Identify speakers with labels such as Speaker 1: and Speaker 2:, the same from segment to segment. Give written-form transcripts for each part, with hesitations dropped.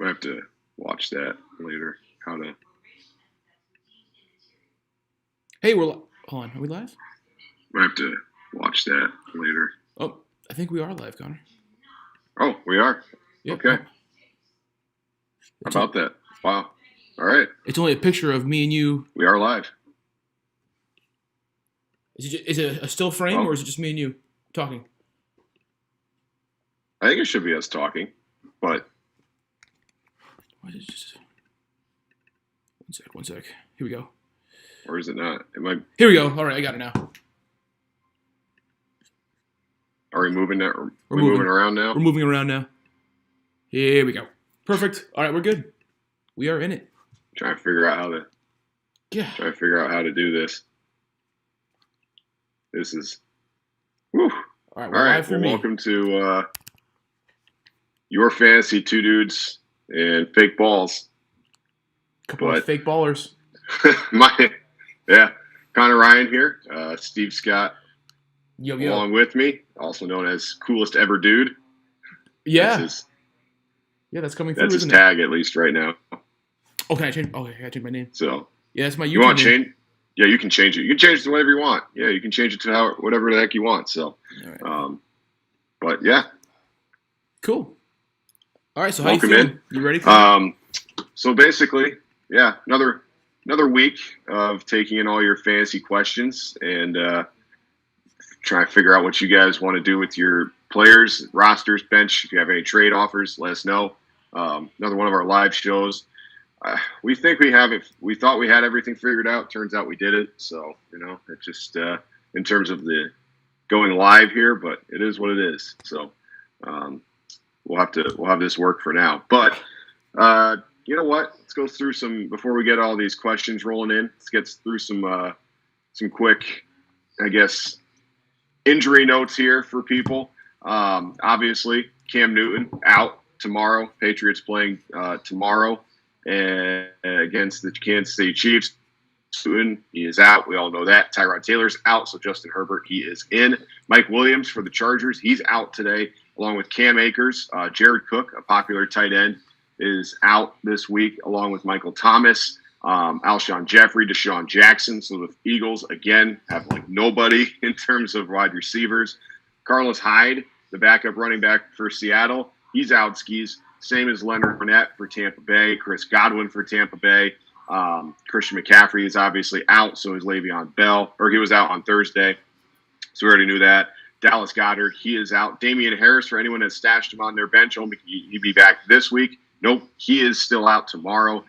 Speaker 1: I have to watch that later. How to?
Speaker 2: Hey, hold on. Are we live?
Speaker 1: I have to watch that later.
Speaker 2: Oh, I think we are live, Connor.
Speaker 1: Oh, we are.
Speaker 2: Yep.
Speaker 1: Okay.
Speaker 2: Oh,
Speaker 1: How about that? Wow. All right.
Speaker 2: It's only a picture of me and you.
Speaker 1: We are live.
Speaker 2: Is it a still frame or is it just me and you talking?
Speaker 1: I think it should be us talking, but
Speaker 2: What is just... One sec. Here we go.
Speaker 1: Or is it not? It might.
Speaker 2: Here we go. All right, I got it now.
Speaker 1: Are we moving now?
Speaker 2: We're moving
Speaker 1: around now.
Speaker 2: We're moving around now. Here we go. Perfect. All right, we're good. We are in it.
Speaker 1: Trying to figure out how to do this. This is. Whew.
Speaker 2: All right.
Speaker 1: All right. Well, welcome to your fantasy two dudes and fake balls.
Speaker 2: Couple of fake ballers.
Speaker 1: Connor Ryan here. Steve Scott.
Speaker 2: Yo.
Speaker 1: Along with me, also known as coolest ever dude.
Speaker 2: Yeah. That's coming through.
Speaker 1: That's his tag, at least right now.
Speaker 2: Oh, can I change? Okay, I gotta change my name.
Speaker 1: So
Speaker 2: yeah, that's my YouTube
Speaker 1: you want to
Speaker 2: name.
Speaker 1: change? Yeah, you can change it. You can change it to whatever you want. Yeah, you can change it to whatever the heck you want. So,
Speaker 2: all right.
Speaker 1: But yeah,
Speaker 2: cool. All right, so
Speaker 1: welcome
Speaker 2: how you feeling?
Speaker 1: in.
Speaker 2: You ready for that?
Speaker 1: So basically, yeah, another week of taking in all your fantasy questions and trying to figure out what you guys want to do with your players, rosters, bench. If you have any trade offers, let us know. Another one of our live shows. We think we have it. We thought we had everything figured out. Turns out we didn't. So, it just in terms of the going live here, but it is what it is. So we'll have this work for now. But you know what? Let's go through before we get all these questions rolling in. Let's get through some quick, I guess, injury notes here for people. Obviously, Cam Newton out tomorrow. Patriots playing tomorrow against the Kansas City Chiefs. Newton, he is out. We all know that. Tyrod Taylor's out, so Justin Herbert, he is in. Mike Williams for the Chargers, he's out today, along with Cam Akers. Jared Cook, a popular tight end, is out this week, along with Michael Thomas. Alshon Jeffrey, Deshaun Jackson. So the Eagles, again, have nobody in terms of wide receivers. Carlos Hyde, the backup running back for Seattle, he's out skis. Same as Leonard Fournette for Tampa Bay. Chris Godwin for Tampa Bay. Christian McCaffrey is obviously out, so is Le'Veon Bell. Or he was out on Thursday, so we already knew that. Dallas Goedert, he is out. Damian Harris, for anyone that stashed him on their bench, he'd be back this week. Nope, he is still out tomorrow.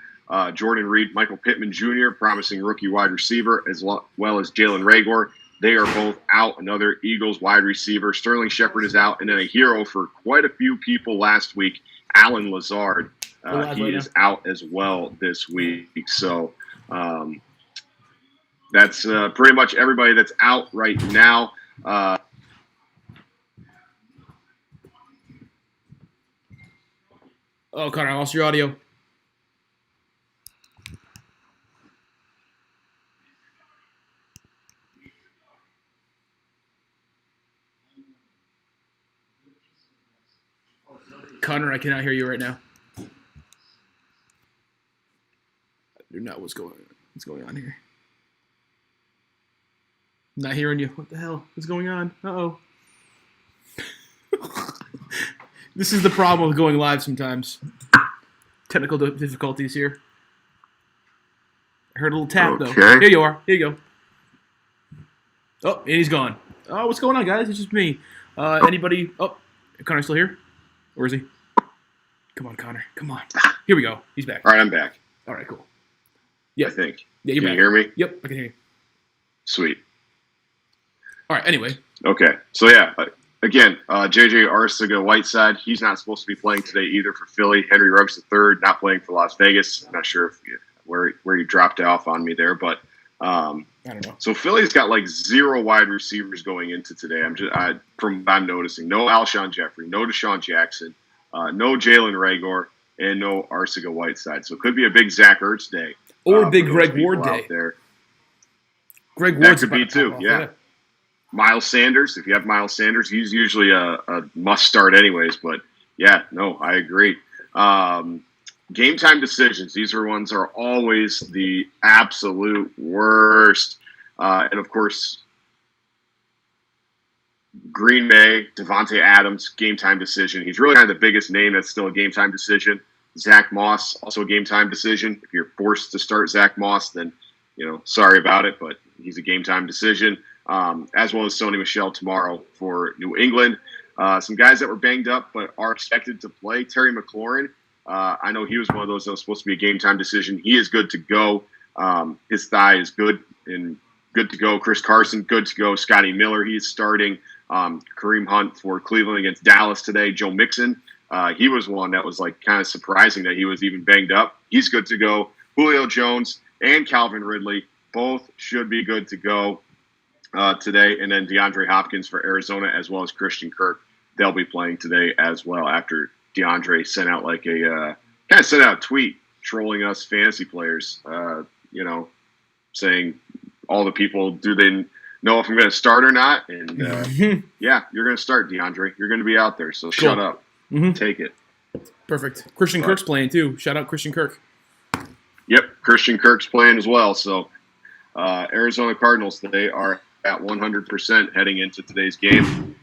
Speaker 1: Jordan Reed, Michael Pittman Jr., promising rookie wide receiver, as well as Jalen Reagor. They are both out. Another Eagles wide receiver. Sterling Shepard is out. And then a hero for quite a few people last week, Alan Lazard. He is out as well this week. So that's pretty much everybody that's out right now.
Speaker 2: Oh, Connor, I lost your audio. Connor, I cannot hear you right now. I do not know what's going on here. I'm not hearing you. What the hell is going on? Uh-oh. This is the problem with going live sometimes. Technical difficulties here. I heard a little tap, though. Here you are. Here you go. Oh, and he's gone. Oh, what's going on, guys? It's just me. Anybody? Oh, Connor's still here? Where is he? Come on, Connor. Come on. Here we go. He's back.
Speaker 1: All right, I'm back.
Speaker 2: All right, cool. Yeah.
Speaker 1: I think.
Speaker 2: Yeah, you're
Speaker 1: back.
Speaker 2: Can
Speaker 1: you hear me?
Speaker 2: Yep, I can hear you.
Speaker 1: Sweet.
Speaker 2: All right, anyway.
Speaker 1: Okay. So, yeah, again, J.J. Arcega-Whiteside, he's not supposed to be playing today either for Philly. Henry Ruggs III, not playing for Las Vegas. I'm not sure where you dropped off on me there, but
Speaker 2: I don't know.
Speaker 1: So Philly's got 0 wide receivers going into today. I'm noticing no Alshon Jeffrey, no Deshaun Jackson, no Jalen Reagor, and no Arcega-Whiteside. So it could be a big Zach Ertz day,
Speaker 2: or a big Greg Ward day.
Speaker 1: There.
Speaker 2: Greg Ward's
Speaker 1: that could be too. Yeah. Miles Sanders, if you have Miles Sanders, he's usually a must start anyways. But yeah, no, I agree. game time decisions. These ones are always the absolute worst. And of course, Green Bay, Davante Adams, game time decision. He's really kind of the biggest name that's still a game time decision. Zach Moss, also a game time decision. If you're forced to start Zach Moss, then, sorry about it, but he's a game time decision. As well as Sony Michel tomorrow for New England. Some guys that were banged up but are expected to play. Terry McLaurin, I know he was one of those that was supposed to be a game time decision. He is good to go. His thigh is good and good to go. Chris Carson, good to go. Scotty Miller, he's starting. Kareem Hunt for Cleveland against Dallas today. Joe Mixon, he was one that was kind of surprising that he was even banged up. He's good to go. Julio Jones and Calvin Ridley both should be good to go today. And then DeAndre Hopkins for Arizona as well as Christian Kirk. They'll be playing today as well after DeAndre sent out a tweet trolling us fantasy players, saying all the people, do they know if I'm going to start or not? And yeah, you're going to start, DeAndre. You're going to be out there, so shut up. Take it.
Speaker 2: Perfect. Christian Kirk's playing too. Shout out Christian Kirk.
Speaker 1: Yep, Christian Kirk's playing as well. So Arizona Cardinals, they are at 100% heading into today's game.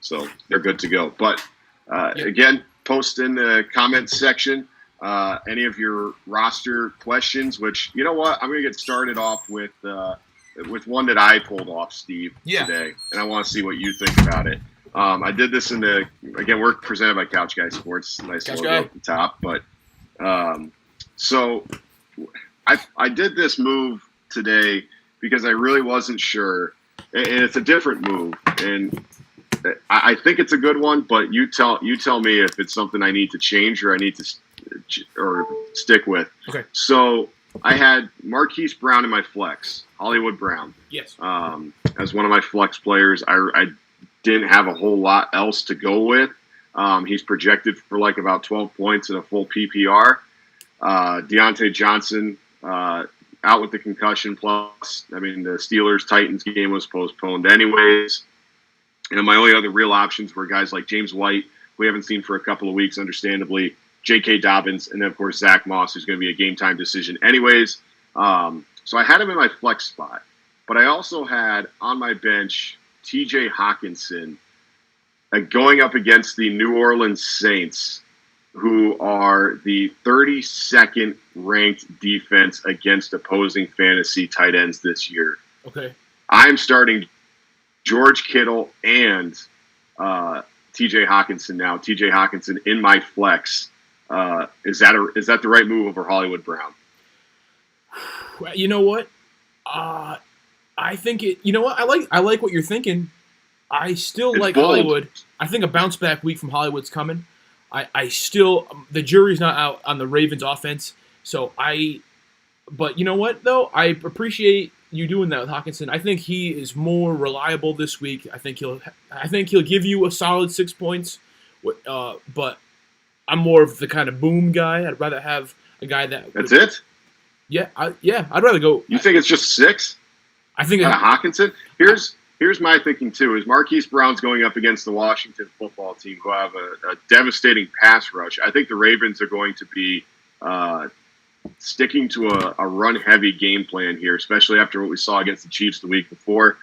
Speaker 1: So they're good to go. But again, post in the comments section any of your roster questions, which, you know what, I'm going to get started off with one that I pulled off, Steve, today. And I want to see what you think about it. I did this again, we're presented by Couch Guy Sports. Nice logo at the top. But so I did this move today because I really wasn't sure. And it's a different move. And I think it's a good one, but you tell me if it's something I need to change or I need to stick with. Okay. So I had Marquise Brown in my flex, Hollywood Brown.
Speaker 2: Yes.
Speaker 1: As one of my flex players, I didn't have a whole lot else to go with. He's projected for about 12 points in a full PPR. Deontay Johnson out with the concussion. Plus, the Steelers-Titans game was postponed anyways. And my only other real options were guys like James White, we haven't seen for a couple of weeks, understandably, J.K. Dobbins, and then, of course, Zach Moss, who's going to be a game-time decision anyways. So I had him in my flex spot. But I also had on my bench T.J. Hawkinson going up against the New Orleans Saints, who are the 32nd ranked defense against opposing fantasy tight ends this year.
Speaker 2: Okay.
Speaker 1: I'm starting George Kittle and T.J. Hawkinson now. T.J. Hawkinson in my flex. Is that the right move over Hollywood Brown?
Speaker 2: You know what? I think it. You know what? I like what you're thinking. I still like bold. Hollywood. I think a bounce back week from Hollywood's coming. I still, the jury's not out on the Ravens offense. But you know what though? I appreciate you doing that with Hawkinson. I think he is more reliable this week. I think he'll give you a solid 6 points. But I'm more of the kind of boom guy. I'd rather have a guy that.
Speaker 1: That's it.
Speaker 2: Yeah, I'd rather go.
Speaker 1: You think it's just 6?
Speaker 2: I think
Speaker 1: Hawkinson. Here's my thinking too: is Marquise Brown's going up against the Washington football team, who have a devastating pass rush. I think the Ravens are going to be sticking to a run-heavy game plan here, especially after what we saw against the Chiefs the week before.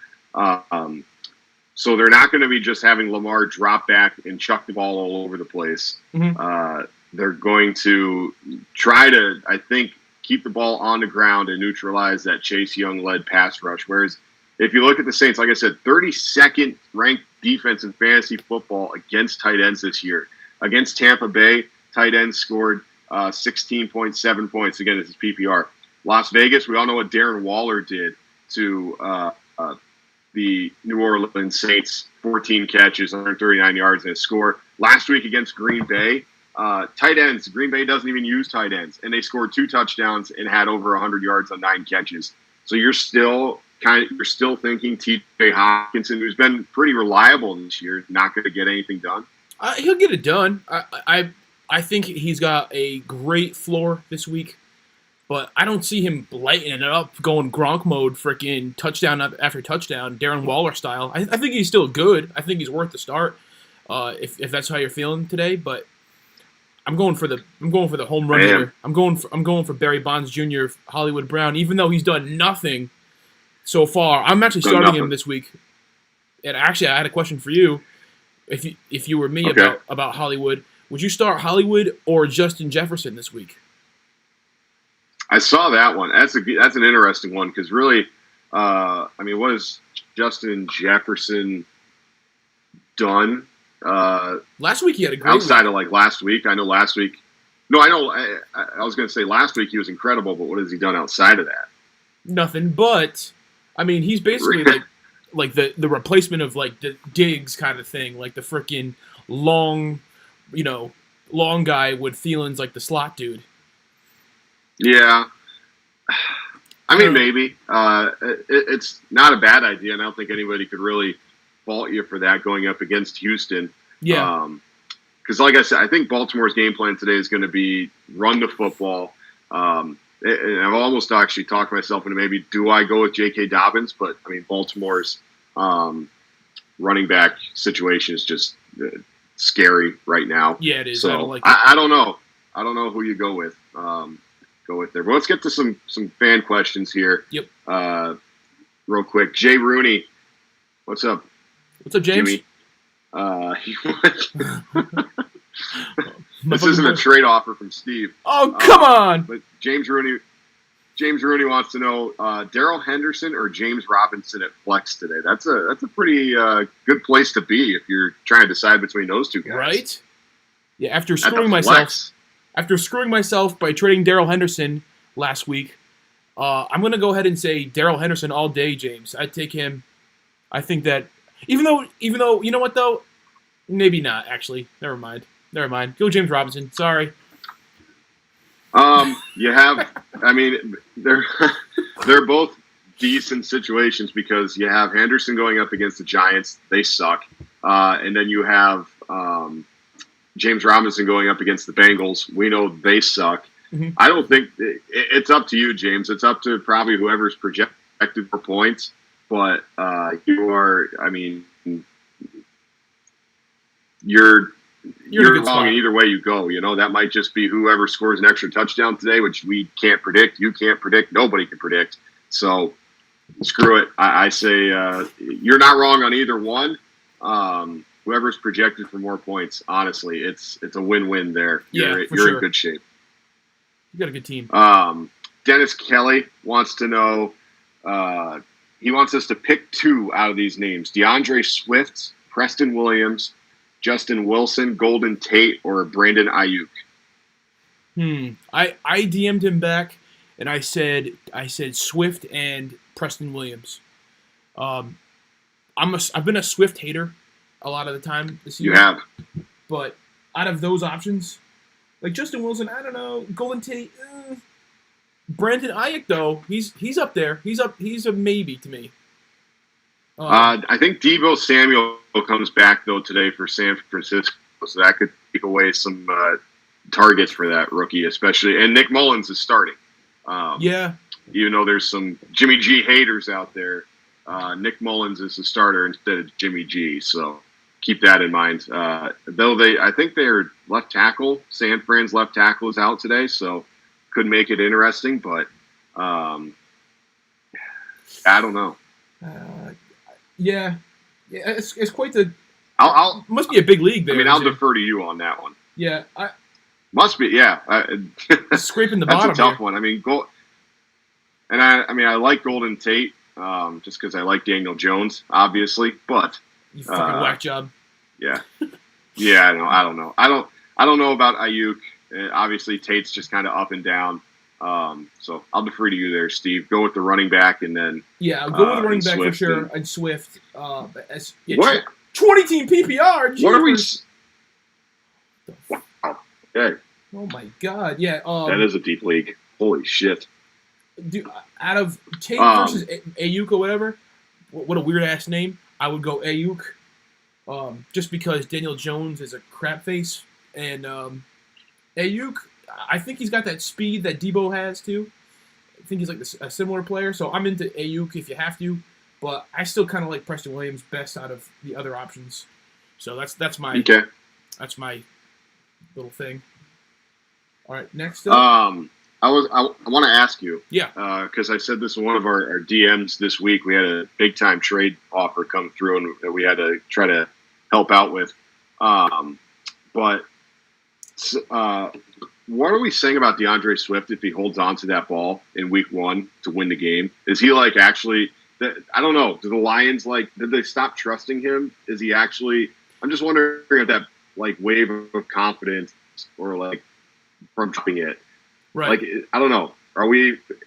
Speaker 1: So they're not going to be just having Lamar drop back and chuck the ball all over the place. Mm-hmm. They're going to try to, I think, keep the ball on the ground and neutralize that Chase Young-led pass rush. Whereas if you look at the Saints, like I said, 32nd ranked defense in fantasy football against tight ends this year. Against Tampa Bay, tight ends scored 16.7 points. Again, this is PPR. Las Vegas, we all know what Darren Waller did to the New Orleans Saints. 14 catches, 139 yards, and a score. Last week against Green Bay, tight ends. Green Bay doesn't even use tight ends, and they scored 2 touchdowns and had over 100 yards on 9 catches. So you're still thinking T.J. Hawkinson, who's been pretty reliable this year, not going to get anything done.
Speaker 2: He'll get it done. I think he's got a great floor this week, but I don't see him lighting it up, going Gronk mode, freaking touchdown after touchdown, Darren Waller style. I think he's still good. I think he's worth the start if that's how you're feeling today. But I'm going for the home run hitter. I'm going for Barry Bonds Jr., Hollywood Brown, even though he's done nothing so far. I'm actually starting him this week. And actually, I had a question for you. If you were me about Hollywood, would you start Hollywood or Justin Jefferson this week?
Speaker 1: I saw that one. That's an interesting one because really, I mean, what has Justin Jefferson done?
Speaker 2: Last week he had a great
Speaker 1: outside of like last week. I know last week. No, I know. I was going to say last week he was incredible, but what has he done outside of that? Nothing.
Speaker 2: But I mean, he's basically like the replacement of like the Diggs kind of thing, like the freaking long guy with Thielen's like the slot dude.
Speaker 1: Yeah, I mean maybe it's not a bad idea, and I don't think anybody could really fault you for that going up against Houston.
Speaker 2: Yeah.
Speaker 1: Because like I said, I think Baltimore's game plan today is going to be run the football. And I've almost actually talked myself into maybe do I go with J.K. Dobbins? But, I mean, Baltimore's running back situation is just scary right now.
Speaker 2: Yeah, it is.
Speaker 1: So
Speaker 2: I don't like it.
Speaker 1: I don't know. I don't know who you go with. There. But let's get to some fan questions here.
Speaker 2: Yep.
Speaker 1: Real quick. Jay Rooney. What's up?
Speaker 2: What's up, James?
Speaker 1: Jimmy? This isn't a trade offer from Steve.
Speaker 2: Oh, come on!
Speaker 1: But James Rooney wants to know Darrell Henderson or James Robinson at flex today. That's a pretty good place to be if you're trying to decide between those two guys.
Speaker 2: Right? Yeah. After screwing myself by trading Darrell Henderson last week, I'm going to go ahead and say Darrell Henderson all day, James. I'd take him. I think that even though you know what though, maybe not actually. Never mind. Go James Robinson. Sorry.
Speaker 1: You have. I mean, they're both decent situations because you have Henderson going up against the Giants. They suck. And then you have James Robinson going up against the Bengals. We know they suck.
Speaker 2: Mm-hmm.
Speaker 1: I don't think it's up to you, James. It's up to probably whoever's projected for points. But you are. I mean, you're wrong in either way you go. You know, that might just be whoever scores an extra touchdown today, which we can't predict. You can't predict. Nobody can predict. So screw it. I say you're not wrong on either one. Whoever's projected for more points, honestly, it's a win-win there. You're in good shape.
Speaker 2: You got a good team.
Speaker 1: Dennis Kelly wants to know, he wants us to pick two out of these names. DeAndre Swift, Preston Williams, Justin Wilson, Golden Tate, or Brandon Ayuk.
Speaker 2: I DM'd him back, and I said Swift and Preston Williams. I've been a Swift hater a lot of the time this year.
Speaker 1: You have.
Speaker 2: But out of those options, like Justin Wilson, I don't know. Golden Tate, Brandon Ayuk though, he's up there. He's a maybe to me.
Speaker 1: I think Deebo Samuel comes back though today for San Francisco, so that could take away some targets for that rookie, especially. And Nick Mullins is starting. Even though there's some Jimmy G haters out there, Nick Mullins is the starter instead of Jimmy G. So keep that in mind. Though I think their left tackle, San Fran's left tackle, is out today, so could make it interesting. But I don't know.
Speaker 2: Yeah, it's quite the.
Speaker 1: Must
Speaker 2: be a big league there.
Speaker 1: I mean, I'll defer to you on that one.
Speaker 2: Yeah,
Speaker 1: must be. Yeah,
Speaker 2: scraping the bottom.
Speaker 1: That's a tough one. I mean, I like Golden Tate just because I like Daniel Jones, obviously. But
Speaker 2: you fucking whack job.
Speaker 1: Yeah, yeah. No, I don't know. I don't know about Ayuk. Obviously, Tate's just kind of up and down. So I'll defer to you there, Steve. Go with the running back, and then
Speaker 2: I'll go with the running back Swift for sure. And Swift.
Speaker 1: What?
Speaker 2: 20-team PPR. Geez.
Speaker 1: What are we? Wow. Okay.
Speaker 2: Oh my god. Yeah.
Speaker 1: That is a deep league. Holy shit.
Speaker 2: Dude, out of Tate versus Ayuk or whatever, what a weird ass name. I would go Ayuk, just because Daniel Jones is a crap face, and Ayuk. I think he's got that speed that Deebo has too. I think he's like a similar player, so I'm into Ayuk if you have to, but I still kind of like Preston Williams best out of the other options. So that's my little thing. All right, next up.
Speaker 1: I want to ask you.
Speaker 2: Yeah.
Speaker 1: Because I said this in one of our DMs this week. We had a big time trade offer come through, and we had to try to help out with. But what are we saying about DeAndre Swift if he holds on to that ball in week 1 to win the game? Is he like actually? I don't know. Do the Lions did they stop trusting him? Is he actually? I'm just wondering if that wave of confidence or from dropping it.
Speaker 2: Right.
Speaker 1: I don't know.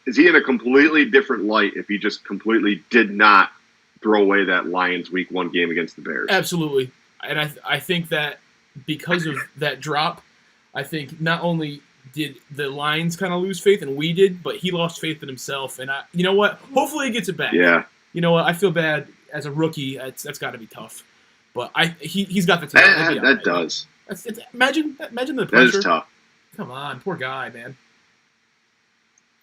Speaker 1: Is he in a completely different light if he just completely did not throw away that Lions week 1 game against the Bears?
Speaker 2: Absolutely. And I think that because of that drop, I think not only did the Lions kind of lose faith, and we did, but he lost faith in himself. And you know what? Hopefully he gets it back.
Speaker 1: Yeah.
Speaker 2: You know what? I feel bad as a rookie. That's got to be tough. But he's got the talent.
Speaker 1: That does.
Speaker 2: Imagine the pressure.
Speaker 1: That is tough.
Speaker 2: Come on, poor guy, man.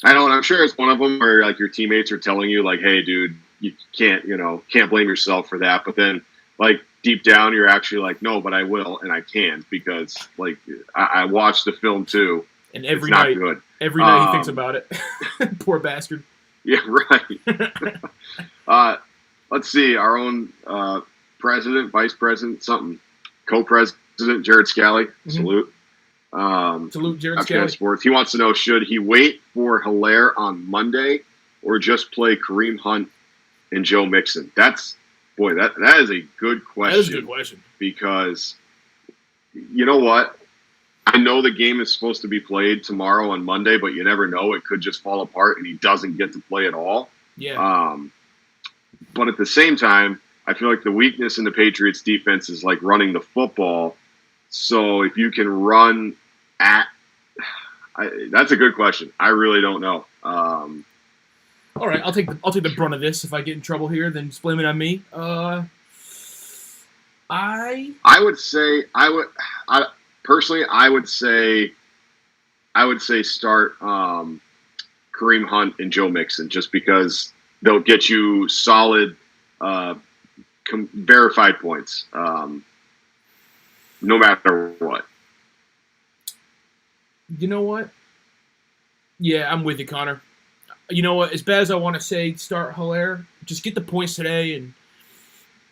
Speaker 1: I know, and I'm sure it's one of them where your teammates are telling you hey, dude, you can't blame yourself for that. But then deep down, you're actually no, but I will, and I can because I watched the film too.
Speaker 2: And every night he thinks about it. Poor bastard.
Speaker 1: Yeah, right. Let's see, our own president, vice president, something, co-president, Jared Scally. Mm-hmm. Salute.
Speaker 2: Salute, Jared Scally.
Speaker 1: Sports. He wants to know, should he wait for Hilaire on Monday or just play Kareem Hunt and Joe Mixon? That is a good question.
Speaker 2: That is a good question.
Speaker 1: Because you know what? I know the game is supposed to be played tomorrow on Monday, but you never know. It could just fall apart and he doesn't get to play at all.
Speaker 2: Yeah.
Speaker 1: But at the same time, I feel like the weakness in the Patriots defense is running the football. So if you can run that's a good question. I really don't know.
Speaker 2: All right, I'll take the brunt of this. If I get in trouble here, then just blame it on me. I would say start Kareem Hunt and Joe Mixon just because they'll get you solid verified points no matter what. You know what? Yeah, I'm with you, Connor. You know what? As bad as I want to say start Hilaire, just get the points today and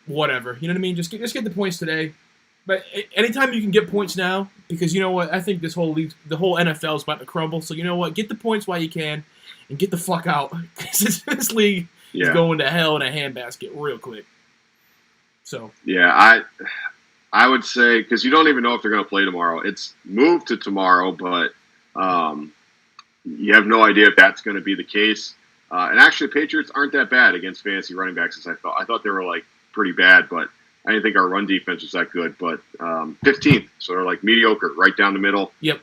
Speaker 2: whatever. You know what I mean? Just get the points today. But anytime you can get points now, because you know what? I think this whole league, the whole NFL is about to crumble. So you know what? Get the points while you can and get the fuck out. Because this league is going to hell in a handbasket real quick. So
Speaker 1: yeah, I would say, because you don't even know if they're going to play tomorrow. It's moved to tomorrow, but you have no idea if that's going to be the case. And actually, Patriots aren't that bad against fantasy running backs as I thought. I thought they were pretty bad, but I didn't think our run defense was that good. But 15th, so they're mediocre, right down the middle.
Speaker 2: Yep.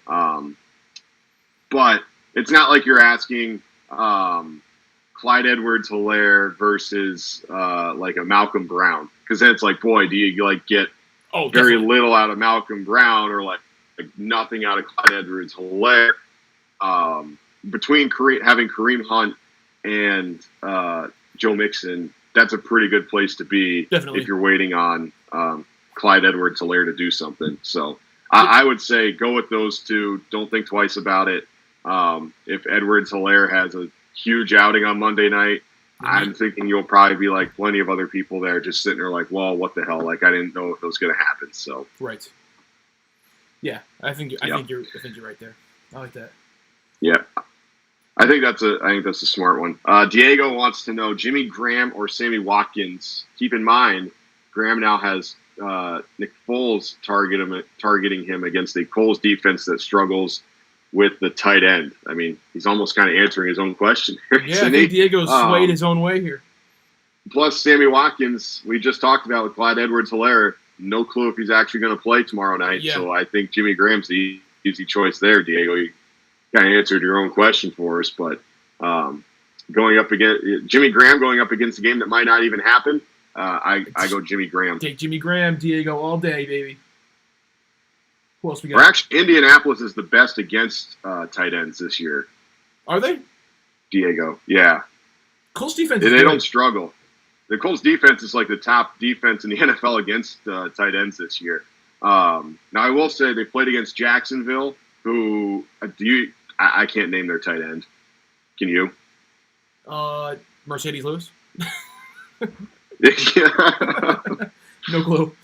Speaker 1: But it's not like you're asking Clyde Edwards-Hilaire versus a Malcolm Brown, because then it's boy, do you get very little out of Malcolm Brown or nothing out of Clyde Edwards-Hilaire. Between having Kareem Hunt and Joe Mixon, that's a pretty good place to be.
Speaker 2: Definitely.
Speaker 1: If you're waiting on Clyde Edwards-Hilaire to do something. So I would say go with those two. Don't think twice about it. If Edwards-Hilaire has a huge outing on Monday night, I'm thinking you'll probably be plenty of other people there just sitting there well, what the hell? I didn't know if it was going to happen. So
Speaker 2: right. Yeah, I think you're right there. I like that.
Speaker 1: Yeah. I think that's a smart one. Diego wants to know Jimmy Graham or Sammy Watkins. Keep in mind, Graham now has Nick Foles targeting him against a Colts defense that struggles with the tight end. I mean, he's almost kind of answering his own question here.
Speaker 2: Yeah, I think Diego's swayed his own way here.
Speaker 1: Plus, Sammy Watkins, we just talked about with Clyde Edwards-Hilaire. No clue if he's actually going to play tomorrow night. Yeah. So I think Jimmy Graham's the easy choice there, Diego. You kind of answered your own question for us, but going up against Jimmy Graham going up against a game that might not even happen, I go Jimmy Graham.
Speaker 2: Take Jimmy Graham, Diego, all day, baby. Who else we got?
Speaker 1: Or actually, Indianapolis is the best against tight ends this year.
Speaker 2: Are they?
Speaker 1: Diego, yeah.
Speaker 2: Colts defense.
Speaker 1: They don't struggle. The Colts defense is the top defense in the NFL against tight ends this year. Now, I will say they played against Jacksonville, who do you? I can't name their tight end. Can you?
Speaker 2: Mercedes Lewis.
Speaker 1: Yeah.
Speaker 2: No clue.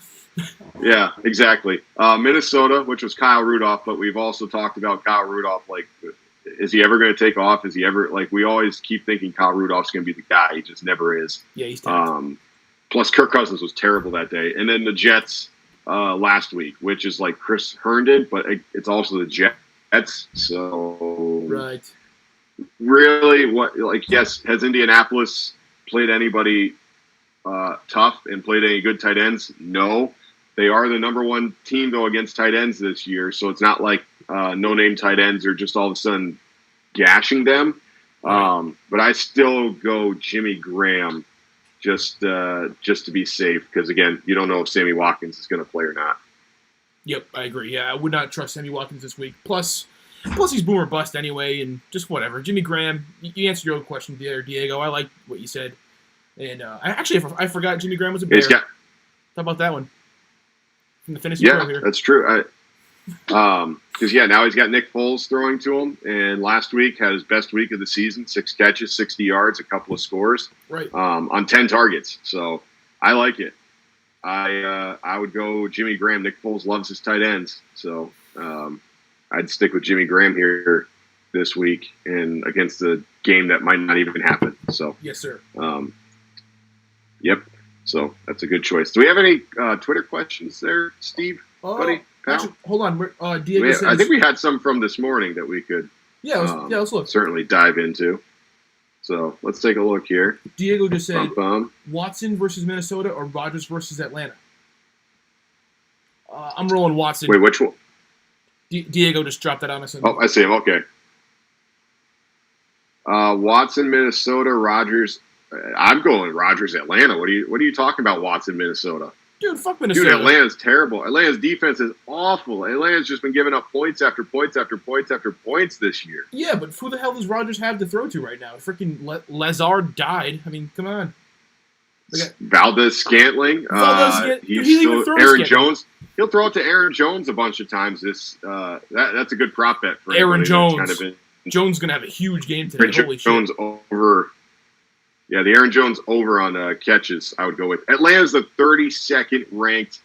Speaker 1: Yeah, exactly. Minnesota, which was Kyle Rudolph, but we've also talked about Kyle Rudolph. Like, is he ever going to take off? Is he ever like? We always keep thinking Kyle Rudolph's going to be the guy. He just never is.
Speaker 2: Yeah, he's terrible.
Speaker 1: Plus, Kirk Cousins was terrible that day, and then the Jets last week, which is like Chris Herndon, but it's also the Jets. So
Speaker 2: right.
Speaker 1: Really, what like yes, has Indianapolis played anybody tough and played any good tight ends? No. They are the number one team, though, against tight ends this year. So it's not like no-name tight ends are just all of a sudden gashing them. But I still go Jimmy Graham just to be safe because, again, you don't know if Sammy Watkins is going to play or not.
Speaker 2: Yep, I agree. Yeah, I would not trust Sammy Watkins this week. Plus he's boom or bust anyway, and just whatever. Jimmy Graham, you answered your own question there, Diego. I like what you said. And I forgot Jimmy Graham was a Bear. How about that one?
Speaker 1: Yeah, that's true. Because now he's got Nick Foles throwing to him, and last week had his best week of the season: 6 catches, 60 yards, a couple of scores,
Speaker 2: right?
Speaker 1: On 10 targets. So I like it. I would go Jimmy Graham. Nick Foles loves his tight ends, so I'd stick with Jimmy Graham here this week and against a game that might not even happen. So
Speaker 2: yes, sir.
Speaker 1: Yep. So that's a good choice. Do we have any Twitter questions there, Steve? Buddy?
Speaker 2: Actually, hold on. Diego says,
Speaker 1: I think we had some from this morning that we could
Speaker 2: let's look.
Speaker 1: Certainly dive into. So let's take a look here.
Speaker 2: Diego just said Watson versus Minnesota or Rodgers versus Atlanta. I'm rolling Watson.
Speaker 1: Wait, which one?
Speaker 2: Diego just dropped that on us.
Speaker 1: Oh, I see him. Okay. Watson, Minnesota, Rodgers. I'm going Rodgers, Atlanta. What are you talking about, Watson, Minnesota?
Speaker 2: Dude, fuck Minnesota.
Speaker 1: Dude, Atlanta's terrible. Atlanta's defense is awful. Atlanta's just been giving up points after points after points after points this year.
Speaker 2: Yeah, but who the hell does Rodgers have to throw to right now? Freaking Lazard died. I mean, come on.
Speaker 1: Valdez-Scantling. Aaron Jones. He'll throw it to Aaron Jones a bunch of times. That's a good prop bet for
Speaker 2: Aaron Jones. Jones going to have a huge game today. Holy
Speaker 1: Jones
Speaker 2: shit.
Speaker 1: Over. Yeah, the Aaron Jones over on catches, I would go with. Atlanta's the 32nd ranked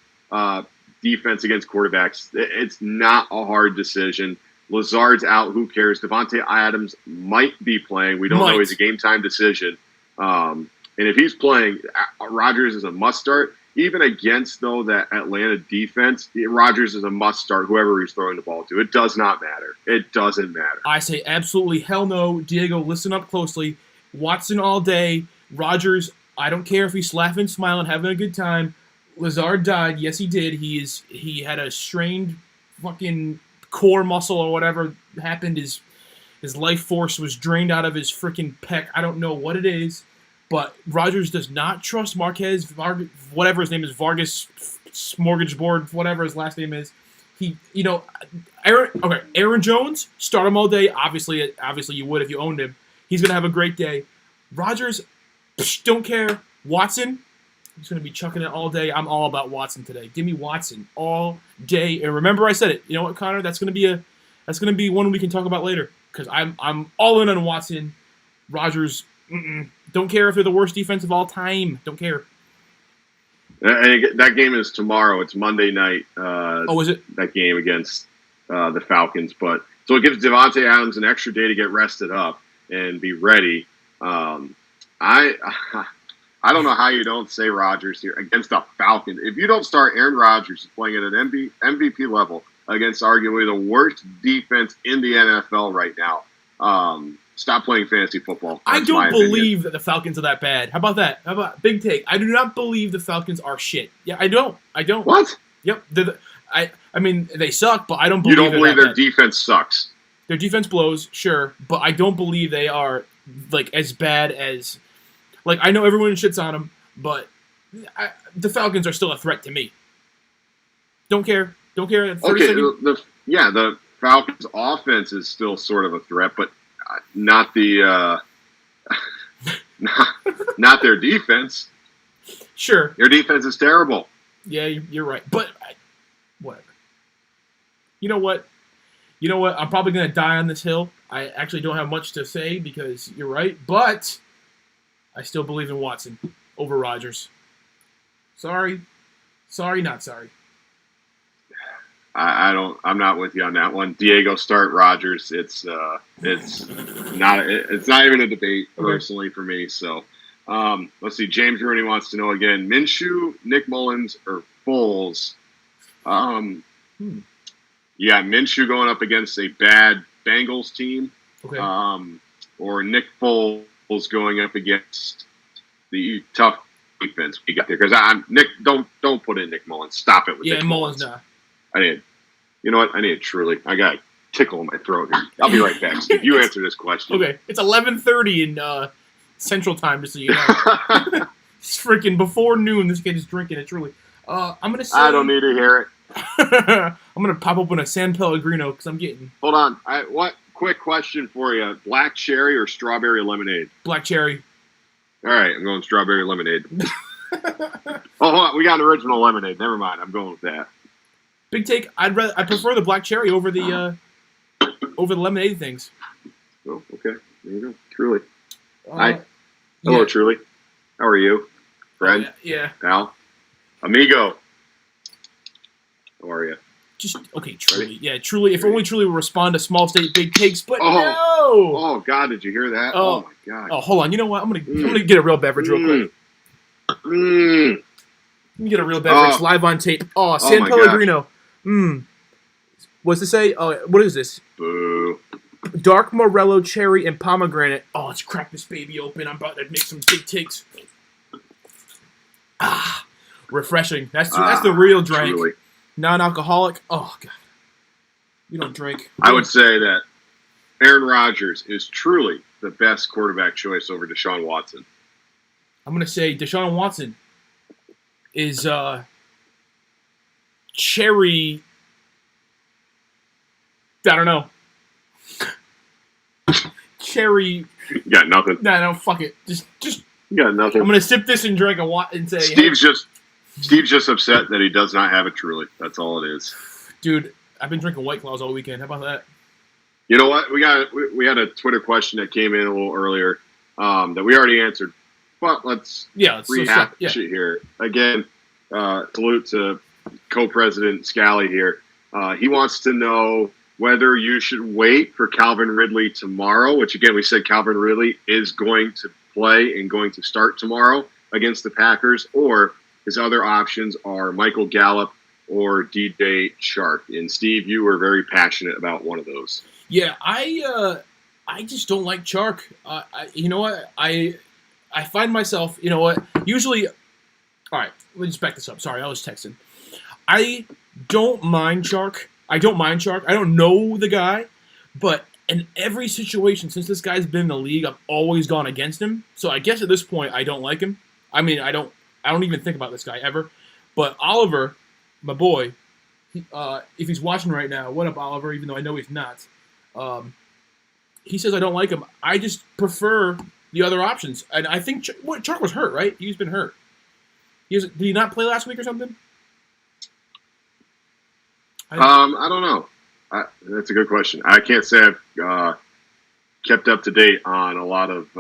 Speaker 1: defense against quarterbacks. It's not a hard decision. Lazard's out. Who cares? Devontae Adams might be playing. We don't know. He's a game-time decision. And if he's playing, Rodgers is a must-start. Even against, though, that Atlanta defense, Rodgers is a must-start, whoever he's throwing the ball to. It does not matter. It doesn't matter.
Speaker 2: I say absolutely hell no. Diego, listen up closely. Watson all day. Rodgers, I don't care if he's laughing, smiling, having a good time. Lazard died. Yes, he did. He had a strained fucking core muscle or whatever happened. His life force was drained out of his freaking pec. I don't know what it is, but Rodgers does not trust Marquez, whatever his name is, Vargas Mortgage Board, whatever his last name is. Aaron Jones, start him all day. Obviously you would if you owned him. He's going to have a great day. Rodgers, don't care. Watson, he's going to be chucking it all day. I'm all about Watson today. Give me Watson all day. And remember I said it. You know what, Connor? That's going to be one we can talk about later because I'm all in on Watson. Rodgers, don't care if they're the worst defense of all time. Don't care.
Speaker 1: And that game is tomorrow. It's Monday night.
Speaker 2: Is it?
Speaker 1: That game against the Falcons. So it gives Devontae Adams an extra day to get rested up and be ready. I don't know how you don't say Rodgers here against the Falcons. If you don't start Aaron Rodgers playing at an MVP level against arguably the worst defense in the NFL right now, stop playing fantasy football.
Speaker 2: I don't believe that the Falcons are that bad. How about that? How about big take? I do not believe the Falcons are shit. Yeah, I don't.
Speaker 1: What?
Speaker 2: Yep. I mean, they suck, but I don't believe.
Speaker 1: You don't believe their defense sucks.
Speaker 2: Their defense blows, sure, but I don't believe they are like as bad as. Like I know everyone shits on them, but the Falcons are still a threat to me. Don't care. Okay,
Speaker 1: the Falcons' offense is still sort of a threat, but not the not their defense.
Speaker 2: Sure,
Speaker 1: their defense is terrible.
Speaker 2: Yeah, you're right, but whatever. You know what? You know what? I'm probably going to die on this hill. I actually don't have much to say because you're right, but I still believe in Watson over Rodgers. Sorry, not sorry.
Speaker 1: I'm not with you on that one. Diego start Rodgers. It's not even a debate personally for me. So let's see. James Rooney wants to know again: Minshew, Nick Mullins, or Foles? You got Minshew going up against a bad Bengals team, or Nick Foles going up against the tough defense we got there. Because Nick, don't put in Nick Mullins. Stop it with Nick
Speaker 2: Mullins. Nah.
Speaker 1: You know what? I need Truly. I got a tickle in my throat here. I'll be right back, Steve. You answer this question.
Speaker 2: Okay, it's 11:30 in Central Time, just so you know. It's freaking before noon. This kid is drinking it. Truly. I'm gonna say.
Speaker 1: I don't need to hear it.
Speaker 2: I'm gonna pop open a San Pellegrino because I'm getting.
Speaker 1: Hold on. What? Quick question for you: black cherry or strawberry lemonade?
Speaker 2: Black cherry.
Speaker 1: All right, I'm going strawberry lemonade. Hold on. We got an original lemonade. Never mind. I'm going with that.
Speaker 2: Big take. I prefer the black cherry over the lemonade things.
Speaker 1: Oh, okay. There you go. Truly. Hi. Hello, Truly. How are you, friend?
Speaker 2: Yeah.
Speaker 1: Pal. Amigo. How are you?
Speaker 2: Just okay, Truly. Ready? Yeah, Truly. If only Truly would respond to small state big takes, but no.
Speaker 1: Oh God, did you hear that? Oh my God.
Speaker 2: Oh, hold on. You know what? I'm gonna get a real beverage real quick. Let me get a real beverage live on tape. Oh, San Pellegrino. What's it say? Oh, what is this?
Speaker 1: Boo.
Speaker 2: Dark Morello cherry and pomegranate. Oh, let's crack this baby open. I'm about to make some big takes. Refreshing. That's the real drink. Truly. Non-alcoholic. Oh God, you don't drink.
Speaker 1: I would say that Aaron Rodgers is truly the best quarterback choice over Deshaun Watson.
Speaker 2: I'm gonna say Deshaun Watson is cherry. I don't know. Cherry.
Speaker 1: You got nothing.
Speaker 2: No, fuck it. Just.
Speaker 1: You got nothing.
Speaker 2: I'm gonna sip this and drink and say.
Speaker 1: Steve's just upset that he does not have it. Truly, that's all it is.
Speaker 2: Dude, I've been drinking White Claws all weekend. How about that?
Speaker 1: You know what? We had a Twitter question that came in a little earlier that we already answered. But let's rehash it here again. Salute to co-president Scally here. He wants to know whether you should wait for Calvin Ridley tomorrow, which again we said Calvin Ridley is going to play and going to start tomorrow against the Packers, or his other options are Michael Gallup or DJ Chark. And Steve, you were very passionate about one of those.
Speaker 2: Yeah, I just don't like Chark. You know what? I find myself, you know what? Usually, all right. Let me just back this up. Sorry, I was texting. I don't mind Chark. I don't know the guy, but in every situation since this guy's been in the league, I've always gone against him. So I guess at this point, I don't like him. I mean, I don't even think about this guy ever. But Oliver, my boy, if he's watching right now, what up, Oliver? Even though I know he's not, he says I don't like him. I just prefer the other options, and I think Chark was hurt, right? He's been hurt. Did he not play last week or something?
Speaker 1: I don't know. That's a good question. I can't say I've kept up to date on a lot of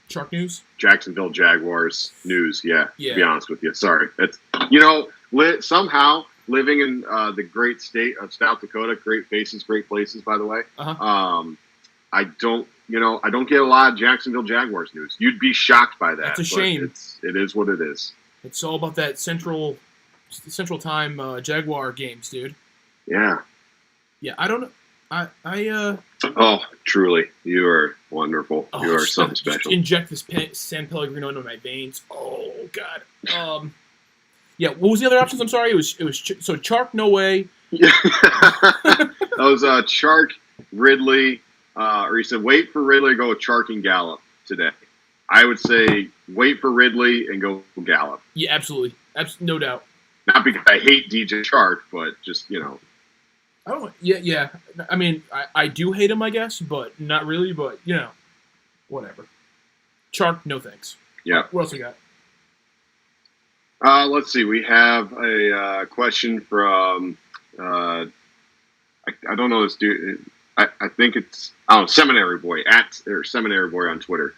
Speaker 2: Chark news,
Speaker 1: Jacksonville Jaguars news. Yeah, to be honest with you. Sorry. It's somehow living in the great state of South Dakota, great faces, great places. By the way, I don't get a lot of Jacksonville Jaguars news. You'd be shocked by that.
Speaker 2: That's a shame.
Speaker 1: It is what it is.
Speaker 2: It's all about that Central Time Jaguar games, dude.
Speaker 1: Yeah.
Speaker 2: Yeah, I don't know.
Speaker 1: Oh, truly, you are wonderful. You are something special.
Speaker 2: Inject this San Pellegrino into my veins. Oh God. Yeah. What was the other options? I'm sorry. It was so Chark, no way.
Speaker 1: Yeah. That was Chark, Ridley, or he said wait for Ridley, go with Chark and Gallup today. I would say wait for Ridley and go with Gallup.
Speaker 2: Yeah, absolutely, no doubt.
Speaker 1: Not because I hate DJ Chark, but just
Speaker 2: I don't. Yeah. I mean, I do hate him, I guess, but not really. But whatever. Chark, no thanks.
Speaker 1: Yeah.
Speaker 2: What else we got?
Speaker 1: Let's see. We have a question from. I I don't know this dude. I think it's Seminary Boy Seminary Boy on Twitter.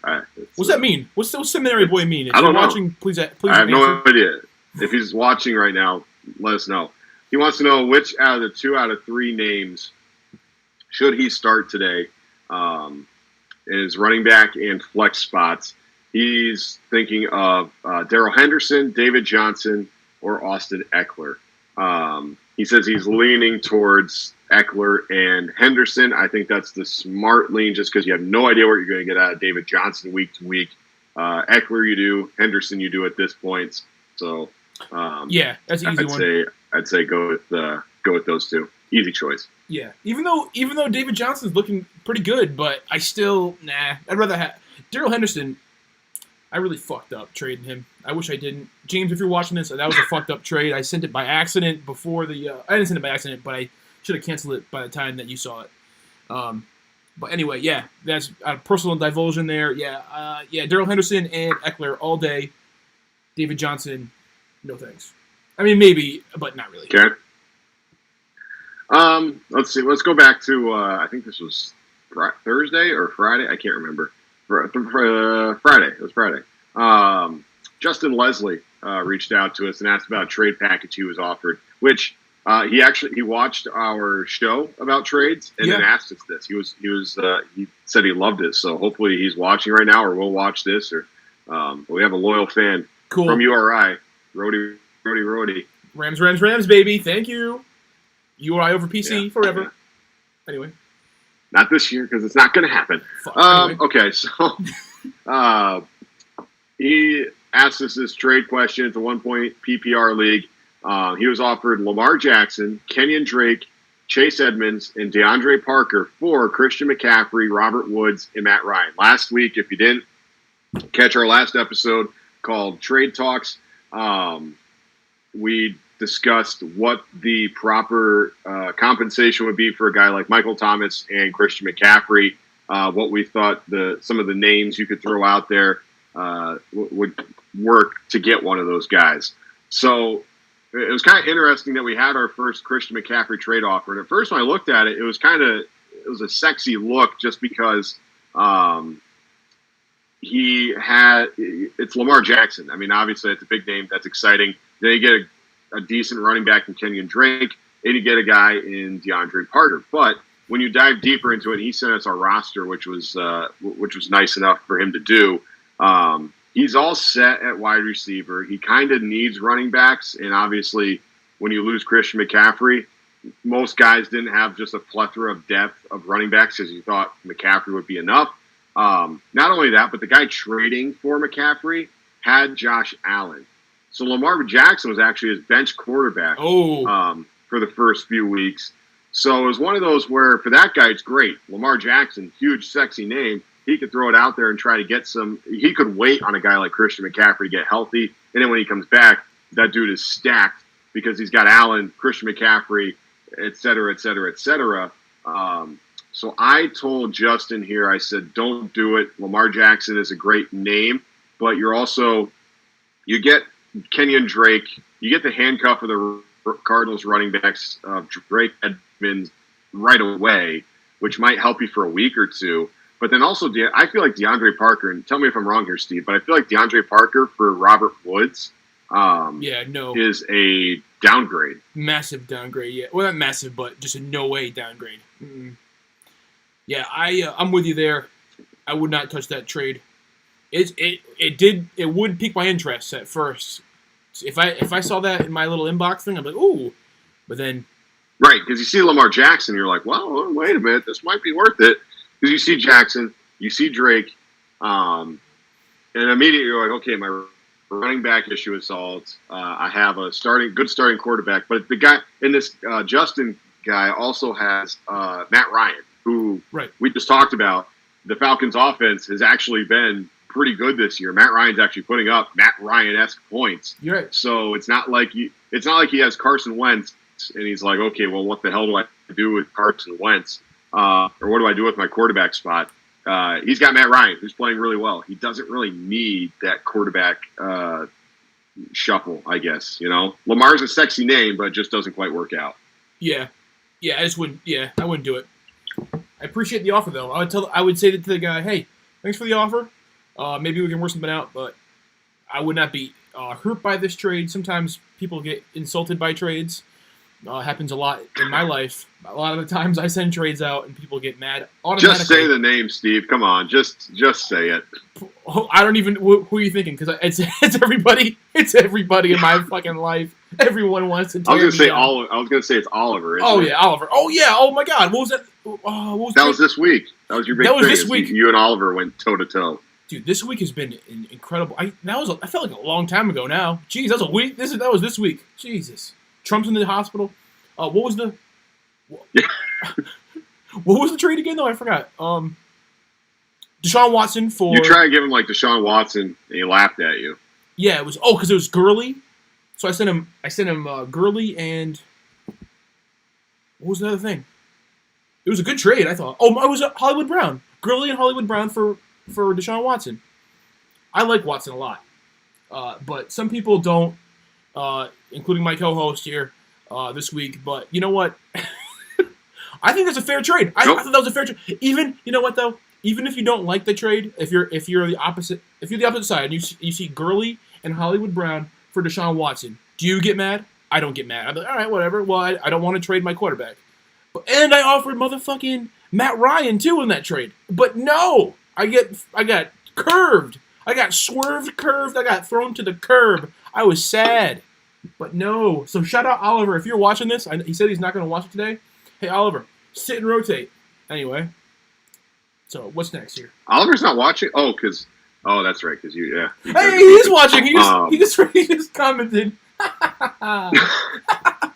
Speaker 2: What's that mean? What's Seminary Boy mean? If
Speaker 1: I don't
Speaker 2: you're
Speaker 1: know.
Speaker 2: Watching, please
Speaker 1: I have no idea. If he's watching right now, let us know. He wants to know which out of the 2 out of 3 names should he start today in his running back and flex spots. He's thinking of Darrell Henderson, David Johnson, or Austin Ekeler. He says he's leaning towards Ekeler and Henderson. I think that's the smart lean just because you have no idea what you're going to get out of David Johnson week to week. Ekeler you do, Henderson you do at this point. So
Speaker 2: yeah, that's an easy one.
Speaker 1: I'd say go with those two. Easy choice.
Speaker 2: Yeah, even though David Johnson's looking pretty good, but I still I'd rather have Darrell Henderson. I really fucked up trading him. I wish I didn't. James, if you're watching this, that was a fucked up trade. I sent it by accident before the. I didn't send it by accident, but I should have canceled it by the time that you saw it. But anyway, yeah, that's a personal divulsion there. Yeah, Darrell Henderson and Ekeler all day. David Johnson, no thanks. I mean, maybe, but not really.
Speaker 1: Okay. Let's see. Let's go back to. I think this was Thursday or Friday. I can't remember. Friday. It was Friday. Justin Leslie reached out to us and asked about a trade package he was offered, which he watched our show about trades and then asked us this. He said he loved it, so hopefully he's watching right now or will watch this. Or we have a loyal fan from URI, Rody.
Speaker 2: Rams, baby. Thank you. URI over PC forever. Yeah. Anyway.
Speaker 1: Not this year because it's not going to happen.
Speaker 2: Anyway.
Speaker 1: Okay, so he asked us this trade question. It's a 1-point PPR league. He was offered Lamar Jackson, Kenyon Drake, Chase Edmonds, and DeAndre Parker for Christian McCaffrey, Robert Woods, and Matt Ryan. Last week, if you didn't catch our last episode called Trade Talks, we discussed what the proper compensation would be for a guy like Michael Thomas and Christian McCaffrey, what we thought some of the names you could throw out there would work to get one of those guys. So it was kind of interesting that we had our first Christian McCaffrey trade offer. And at first when I looked at it, it was a sexy look just because it's Lamar Jackson. I mean, obviously it's a big name. That's exciting. Then you get a decent running back in Kenyon Drake, and you get a guy in DeAndre Parker. But when you dive deeper into it, he sent us our roster, which was nice enough for him to do. He's all set at wide receiver. He kind of needs running backs, and obviously when you lose Christian McCaffrey, most guys didn't have just a plethora of depth of running backs because you thought McCaffrey would be enough. Not only that, but the guy trading for McCaffrey had Josh Allen. So Lamar Jackson was actually his bench quarterback for the first few weeks. So it was one of those where for that guy, it's great. Lamar Jackson, huge, sexy name. He could throw it out there and try to get some. He could wait on a guy like Christian McCaffrey to get healthy. And then when he comes back, that dude is stacked because he's got Allen, Christian McCaffrey, et cetera, et cetera, et cetera. So I told Justin here, I said, don't do it. Lamar Jackson is a great name, but you get Kenyon Drake, you get the handcuff of the Cardinals running backs of Drake Edmonds right away, which might help you for a week or two. But then also, I feel like DeAndre Parker, and tell me if I'm wrong here, Steve, but I feel like DeAndre Parker for Robert Woods is a downgrade.
Speaker 2: Massive downgrade, yeah. Well, not massive, but just a no-way downgrade. Mm-mm. Yeah, I'm with you there. I would not touch that trade. It would pique my interest at first. If I saw that in my little inbox thing, I'm like, ooh. But then,
Speaker 1: right, because you see Lamar Jackson, you're like, well, wait a minute, this might be worth it. Because you see Jackson, you see Drake, and immediately you're like, okay, my running back issue is solved. I have a good starting quarterback, but the guy in this Justin guy also has Matt Ryan, who we just talked about. The Falcons' offense has actually been pretty good this year. Matt Ryan's actually putting up Matt Ryan-esque points.
Speaker 2: You're right.
Speaker 1: So it's not like he has Carson Wentz and he's like, okay, well, what the hell do I do with Carson Wentz? Or what do I do with my quarterback spot? He's got Matt Ryan, who's playing really well. He doesn't really need that quarterback shuffle, I guess. You know, Lamar's a sexy name, but it just doesn't quite work out.
Speaker 2: Yeah. Yeah, I just wouldn't. Yeah, I wouldn't do it. I appreciate the offer though. I would say to the guy, hey, thanks for the offer. Maybe we can work something out, but I would not be hurt by this trade. Sometimes people get insulted by trades. Happens a lot in my life. A lot of the times I send trades out and people get mad automatically.
Speaker 1: Just say the name, Steve. Come on, just say it.
Speaker 2: I don't even. Who are you thinking? Because it's everybody. It's everybody in my fucking life. Everyone wants to.
Speaker 1: I was gonna say it's Oliver.
Speaker 2: Oh yeah, Oliver. Oh yeah. Oh my God. What was that?
Speaker 1: That was this week. That was your big thing. That was this week. You and Oliver went toe to toe.
Speaker 2: Dude, this week has been incredible. I felt like a long time ago now. Jeez, that was a week. That was this week. Jesus. Trump's in the hospital. What was the trade again though? I forgot. Deshaun Watson for.
Speaker 1: You try to give him like Deshaun Watson, and he laughed at you.
Speaker 2: Yeah, it was. Oh, because it was Gurley. So I sent him Gurley and what was the other thing? It was a good trade, I thought. Oh, it was Hollywood Brown. Gurley and Hollywood Brown for Deshaun Watson. I like Watson a lot, but some people don't, including my co-host here this week. But you know what? I think that's a fair trade. I thought that was a fair trade. Even you know what though? Even if you don't like the trade, if you're the opposite side and you see Gurley and Hollywood Brown for Deshaun Watson, do you get mad? I don't get mad. I'm like, all right, whatever. Well, I don't want to trade my quarterback. And I offered motherfucking Matt Ryan too in that trade. But no, I got curved. I got curved. I got thrown to the curb. I was sad. But no. So shout out Oliver. If you're watching this, he said he's not going to watch it today. Hey, Oliver, sit and rotate. Anyway. So what's next here?
Speaker 1: Oliver's not watching? Oh, that's right. Because you, yeah.
Speaker 2: Hey, he is watching. He just commented.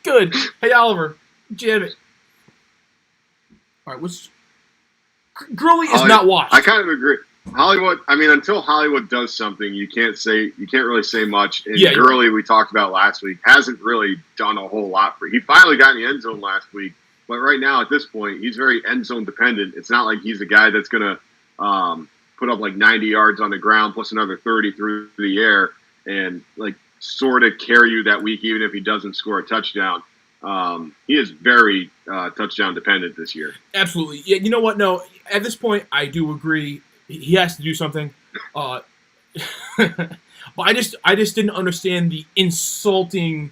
Speaker 2: Good. Hey, Oliver, jam it. All right, Gurley is not watched.
Speaker 1: I kind of agree. Hollywood. I mean, until Hollywood does something, you can't really say much. And
Speaker 2: yeah,
Speaker 1: Gurley, we talked about last week, hasn't really done a whole lot for. He finally got in the end zone last week, but right now at this point, he's very end zone dependent. It's not like he's a guy that's gonna put up like 90 yards on the ground plus another 30 through the air and like sort of carry you that week, even if he doesn't score a touchdown. He is very touchdown dependent this year.
Speaker 2: Absolutely. Yeah, you know what? No, at this point, I do agree. He has to do something. But I just didn't understand the insulting,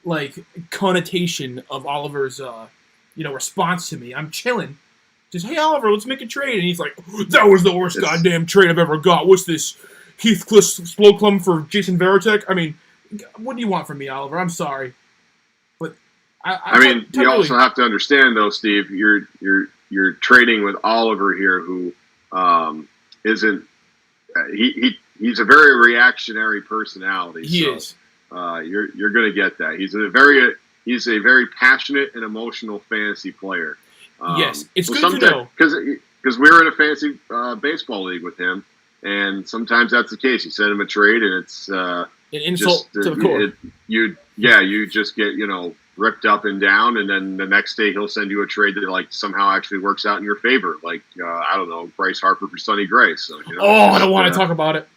Speaker 2: like, connotation of Oliver's, response to me. I'm chilling. Just, hey, Oliver, let's make a trade. And he's like, that was the worst goddamn trade I've ever got. What's this? Heathcliff Slocum for Jason Varitek? I mean, what do you want from me, Oliver? I'm sorry. But I
Speaker 1: mean, you also have to understand, though, Steve, you're trading with Oliver here, who isn't he's a very reactionary personality.
Speaker 2: He is.
Speaker 1: You're going to get that. He's a very passionate and emotional fantasy player.
Speaker 2: Yes, it's good to know
Speaker 1: because we're in a fantasy baseball league with him, and sometimes that's the case. You send him a trade, and it's
Speaker 2: an insult to the core.
Speaker 1: You just get ripped up and down, and then the next day he'll send you a trade that like somehow actually works out in your favor. Like I don't know, Bryce Harper for Sonny Gray. So
Speaker 2: I don't want to talk about it.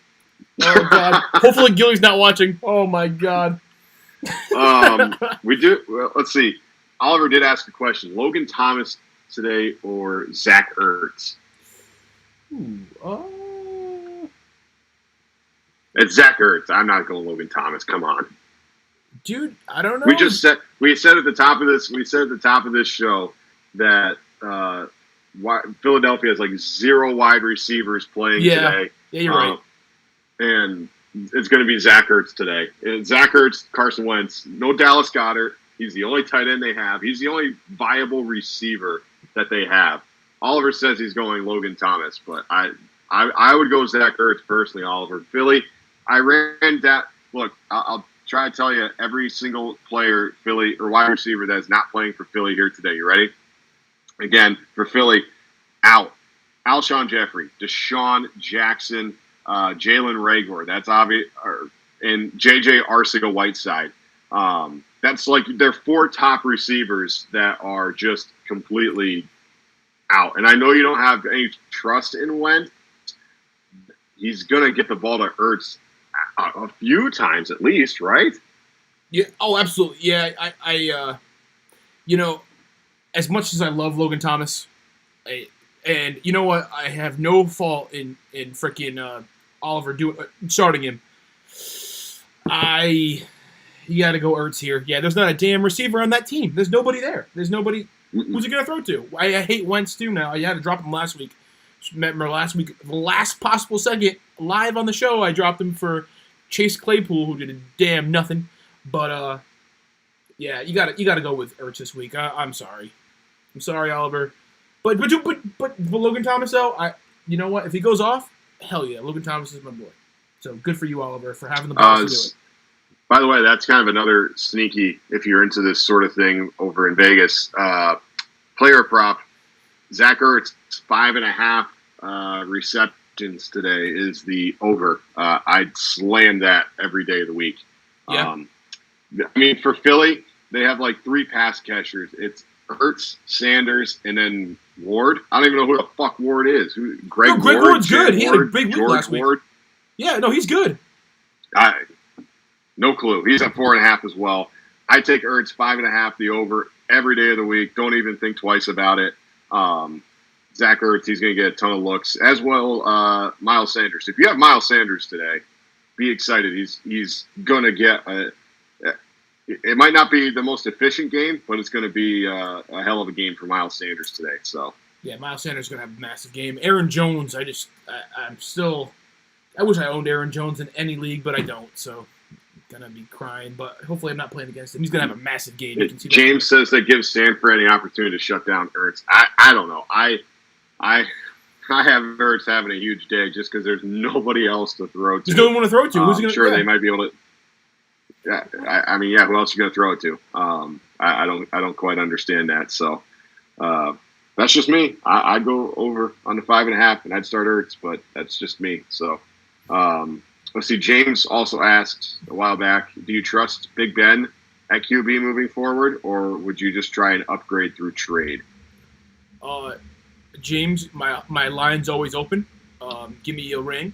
Speaker 2: Oh God! Hopefully Gilly's not watching. Oh my God.
Speaker 1: We do. Well, let's see. Oliver did ask a question: Logan Thomas today or Zach Ertz? It's Zach Ertz. I'm not going Logan Thomas. Come on.
Speaker 2: Dude, I don't know.
Speaker 1: We said at the top of this show that Philadelphia has like 0 wide receivers playing today.
Speaker 2: Yeah, you're right.
Speaker 1: And it's going to be Zach Ertz today. Zach Ertz, Carson Wentz, no Dallas Goedert. He's the only tight end they have. He's the only viable receiver that they have. Oliver says he's going Logan Thomas, but I would go Zach Ertz personally, Oliver. Philly, I ran that. Look, I'll try to tell you every single player, Philly, or wide receiver that is not playing for Philly here today. You ready? Again, for Philly, out. Alshon Jeffrey, Deshaun Jackson, Jalen Reagor. That's obvious. And J.J. Arcega-Whiteside. That's like their 4 top receivers that are just completely out. And I know you don't have any trust in Wentz. He's going to get the ball to Ertz a few times at least, right?
Speaker 2: Yeah. Oh, absolutely. Yeah. as much as I love Logan Thomas, and you know what, I have no fault in freaking Oliver starting him. You got to go Ertz here. Yeah, there's not a damn receiver on that team. There's nobody there. There's nobody. Who's he going to throw to? I hate Wentz too now. I had to drop him last week. Remember last week, the last possible second, live on the show, I dropped him for Chase Claypool, who did a damn nothing. But, yeah, you gotta go with Ertz this week. I'm sorry. I'm sorry, Oliver. But Logan Thomas, though, you know what? If he goes off, hell yeah, Logan Thomas is my boy. So good for you, Oliver, for having the balls to do it.
Speaker 1: By the way, that's kind of another sneaky, if you're into this sort of thing over in Vegas, player prop. Zach Ertz, 5.5 receptions today is the over. I'd slam that every day of the week.
Speaker 2: Yeah.
Speaker 1: I mean, for Philly, they have like 3 pass catchers. It's Ertz, Sanders, and then Ward. I don't even know who the fuck Ward is. Greg
Speaker 2: Ward's good. He had a big week last week. Ward. Yeah, no, he's good.
Speaker 1: No clue. He's at 4.5 as well. I take Ertz 5.5, the over, every day of the week. Don't even think twice about it. Zach Ertz, he's going to get a ton of looks. As well, Miles Sanders. If you have Miles Sanders today, be excited. He's going to get it might not be the most efficient game, but it's going to be a hell of a game for Miles Sanders today. So
Speaker 2: yeah, Miles Sanders is going to have a massive game. Aaron Jones, I wish I owned Aaron Jones in any league, but I don't. So I'm going to be crying, but hopefully I'm not playing against him. He's going to have a massive game. You can see
Speaker 1: James says they give Sanford any opportunity to shut down Ertz. I don't know. I have Ertz having a huge day just because there's nobody else to throw to.
Speaker 2: There's no one to throw to. Who's
Speaker 1: I'm sure they might be able to. Yeah, I mean, who else are you going to throw it to? I don't quite understand that. So that's just me. I'd go over on the 5.5, and I'd start Ertz, but that's just me. So let's see. James also asked a while back, do you trust Big Ben at QB moving forward, or would you just try and upgrade through trade?
Speaker 2: James, my line's always open. Give me a ring.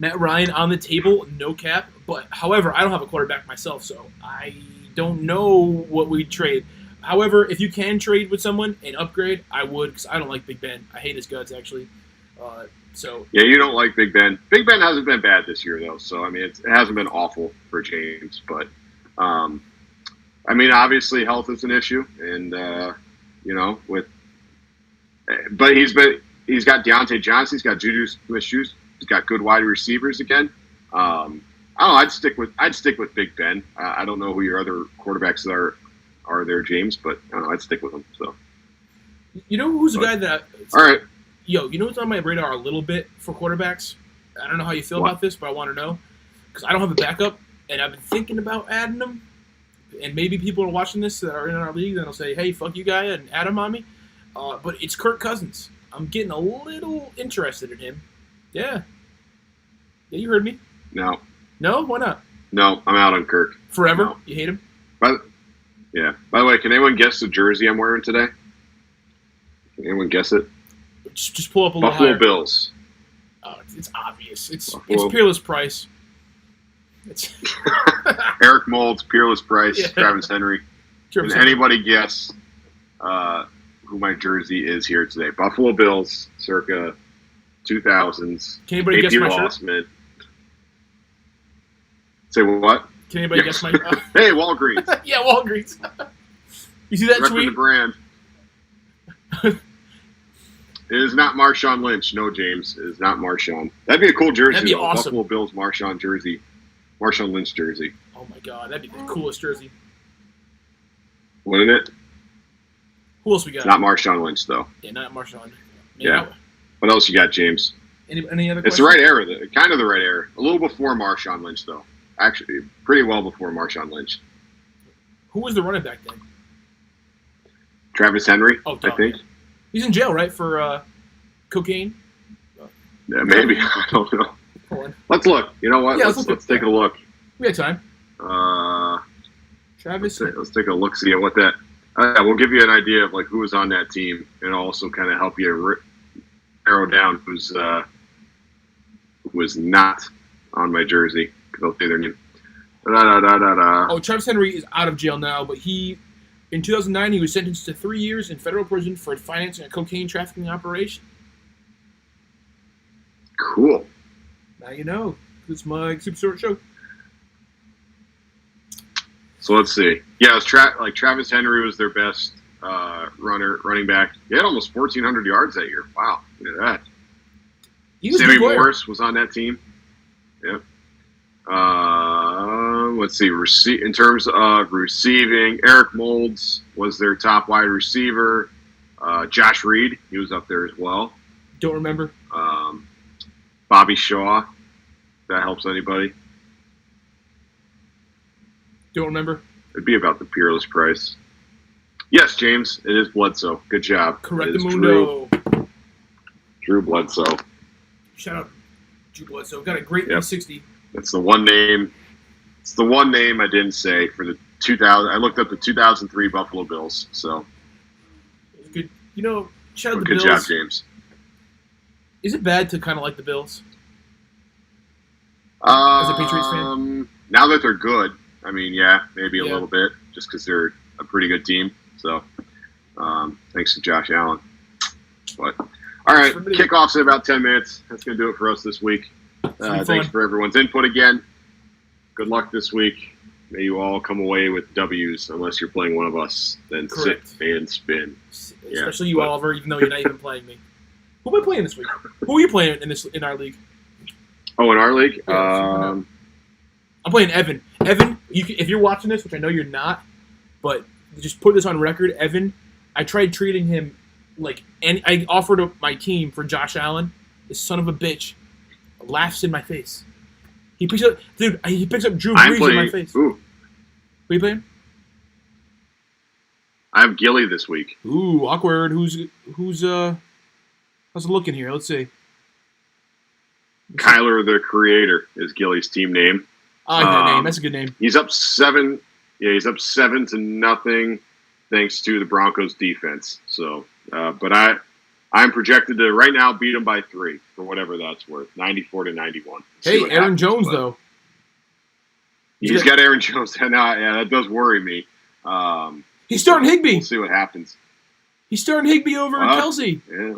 Speaker 2: Matt Ryan on the table, no cap. But, however, I don't have a quarterback myself, so I don't know what we'd trade. However, if you can trade with someone and upgrade, I would, because I don't like Big Ben. I hate his guts, actually.
Speaker 1: Yeah, you don't like Big Ben. Big Ben hasn't been bad this year, though. So, I mean, it hasn't been awful for James. But, I mean, obviously health is an issue. And, but he's got Deontay Johnson. He's got Juju Smith-Schuster. He's got good wide receivers again. I don't know. I'd stick with Big Ben. I don't know who your other quarterbacks are there, James, but I'd stick with him. So,
Speaker 2: you know who's the guy that?
Speaker 1: All right.
Speaker 2: Yo, you know what's on my radar a little bit for quarterbacks? I don't know how you feel about this, but I want to know because I don't have a backup, and I've been thinking about adding them. And maybe people are watching this that are in our league that'll say, "Hey, fuck you, guy," and add him on me. But it's Kirk Cousins. I'm getting a little interested in him. Yeah. Yeah, you heard me.
Speaker 1: No.
Speaker 2: No? Why not?
Speaker 1: No, I'm out on Kirk.
Speaker 2: Forever?
Speaker 1: No.
Speaker 2: You hate him?
Speaker 1: Yeah. By the way, can anyone guess the jersey I'm wearing today? Can anyone guess it?
Speaker 2: Just pull up a little
Speaker 1: Buffalo
Speaker 2: higher.
Speaker 1: Bills.
Speaker 2: Oh, it's obvious. It's Peerless Price. It's
Speaker 1: Eric Moulds, Peerless Price,
Speaker 2: Yeah.
Speaker 1: Travis Henry. Can anybody guess who my jersey is here today? Buffalo Bills, circa 2000s.
Speaker 2: Can anybody guess my shirt?
Speaker 1: Smith. Say what?
Speaker 2: Can anybody guess my...
Speaker 1: Hey, Walgreens.
Speaker 2: Yeah, Walgreens. You see that tweet?
Speaker 1: The brand. It is not Marshawn Lynch. No, James. It is not Marshawn. That'd be a cool jersey.
Speaker 2: That'd be awesome.
Speaker 1: Buffalo Bills Marshawn jersey. Marshawn Lynch jersey.
Speaker 2: Oh, my God. That'd be the coolest jersey.
Speaker 1: Wouldn't it?
Speaker 2: Who else we got?
Speaker 1: Not Marshawn Lynch, though.
Speaker 2: Yeah, not Marshawn.
Speaker 1: Yeah. What else you got, James?
Speaker 2: Any other questions?
Speaker 1: It's the right era. Kind of the right era. A little before Marshawn Lynch, though. Actually, pretty well before Marshawn Lynch.
Speaker 2: Who was the running back then?
Speaker 1: Travis Henry, I think.
Speaker 2: Yeah. He's in jail, right, for cocaine?
Speaker 1: Yeah, maybe. I don't know.
Speaker 2: Hold on.
Speaker 1: Let's look. You know what?
Speaker 2: Yeah,
Speaker 1: let's take a look.
Speaker 2: We have time.
Speaker 1: Travis. Let's take a look. See what that. We'll give you an idea of like who was on that team, and also kind of help you narrow down who was not on my jersey. Because I'll say their name.
Speaker 2: Oh, Travis Henry is out of jail now, but he In 2009, he was sentenced to 3 years in federal prison for financing a cocaine trafficking operation.
Speaker 1: Cool.
Speaker 2: Now you know. It's my super short show.
Speaker 1: So let's see. Yeah, it was Travis Henry was their best running back. He had almost 1,400 yards that year. Wow, look at that. Sammy Morris was on that team. Yep. Let's see. In terms of receiving, Eric Moulds was their top wide receiver. Josh Reed, he was up there as well.
Speaker 2: Don't remember.
Speaker 1: Bobby Shaw. If that helps anybody.
Speaker 2: Don't remember.
Speaker 1: It'd be about the Peerless price. Yes, James, it is Bledsoe. Good job.
Speaker 2: Correctamundo.
Speaker 1: Drew Bledsoe.
Speaker 2: Shout out Drew Bledsoe. Got a great 360.
Speaker 1: That's the one name. It's the one name I didn't say for the 2000. I looked up the 2003 Buffalo Bills. So
Speaker 2: good. Shout out the
Speaker 1: Bills. Good job, James.
Speaker 2: Is it bad to kind of like the Bills? As a Patriots fan?
Speaker 1: Now that they're good, I mean, yeah, maybe a little bit, just because they're a pretty good team. So, thanks to Josh Allen. But all right, kickoff's in about 10 minutes. That's going to do it for us this week. Thanks for everyone's input again. Good luck this week. May you all come away with W's, unless you're playing one of us. Then
Speaker 2: Correct.
Speaker 1: Sit and spin.
Speaker 2: Especially you, Oliver, even though you're not even playing me. Who am I playing this week? Who are you playing in our league?
Speaker 1: Oh, in our league?
Speaker 2: Yeah, I'm playing Evan. Evan, if you're watching this, which I know you're not, but just put this on record, Evan, I tried treating him and I offered up my team for Josh Allen. This son of a bitch laughs in my face. He picks up Drew Brees in my face.
Speaker 1: Ooh.
Speaker 2: Who are you playing?
Speaker 1: I have Gilly this week.
Speaker 2: Ooh, awkward. How's it looking here? Let's see.
Speaker 1: Kyler the Creator is Gilly's team name.
Speaker 2: I like that name. That's a good name.
Speaker 1: He's up 7. Yeah, he's up 7-0 thanks to the Broncos defense. So, but I'm projected to right now beat him by 3 for whatever that's worth, 94-91.
Speaker 2: Hey, Aaron Jones though.
Speaker 1: He's got Aaron Jones. Yeah, that does worry me.
Speaker 2: He's starting Higbee.
Speaker 1: We'll see what happens.
Speaker 2: He's starting Higbee over Kelsey.
Speaker 1: Yeah.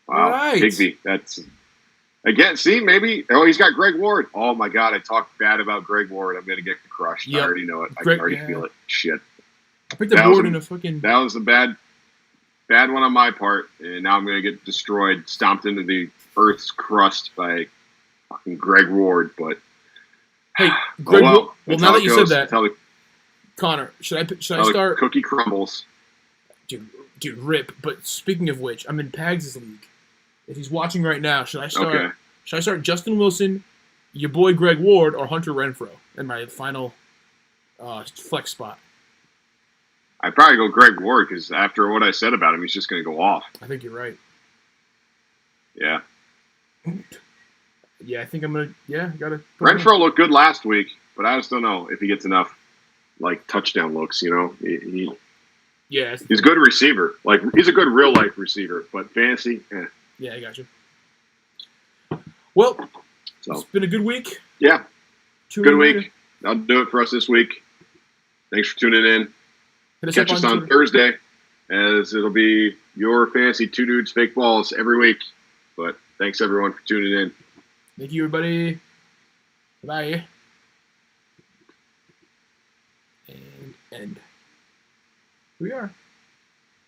Speaker 1: Wow.
Speaker 2: Right.
Speaker 1: Higbee. That's again. See, maybe. Oh, he's got Greg Ward. Oh my God, I talked bad about Greg Ward. I'm gonna get crushed.
Speaker 2: Yep.
Speaker 1: I already know it. I can already feel it. Shit.
Speaker 2: I picked up Ward in a fucking.
Speaker 1: That was a bad one on my part, and now I'm gonna get destroyed, stomped into the earth's crust by fucking Greg Ward. But
Speaker 2: hey, Greg. Well, now that you said that, Connor, should I start?
Speaker 1: Cookie crumbles.
Speaker 2: Dude, rip. But speaking of which, I'm in Pags' league. If he's watching right now, should I start? Okay. Should I start Justin Wilson, your boy Greg Ward, or Hunter Renfrow in my final flex spot?
Speaker 1: I'd probably go Greg Ward because after what I said about him, he's just going to go off.
Speaker 2: I think you're right.
Speaker 1: Yeah.
Speaker 2: Yeah, I think I'm gonna. Yeah, gotta.
Speaker 1: Renfrow looked good last week, but I just don't know if he gets enough touchdown looks.
Speaker 2: Yeah,
Speaker 1: he's a good receiver. He's a good real life receiver, but fantasy.
Speaker 2: Yeah, I got you. Well, it's been a good week.
Speaker 1: Yeah, good week. That'll do it for us this week. Thanks for tuning in. Catch us on Thursday, as it'll be your fantasy 2 dudes fake balls every week. But thanks everyone for tuning in.
Speaker 2: Thank you, everybody. Bye. And end. Here we are.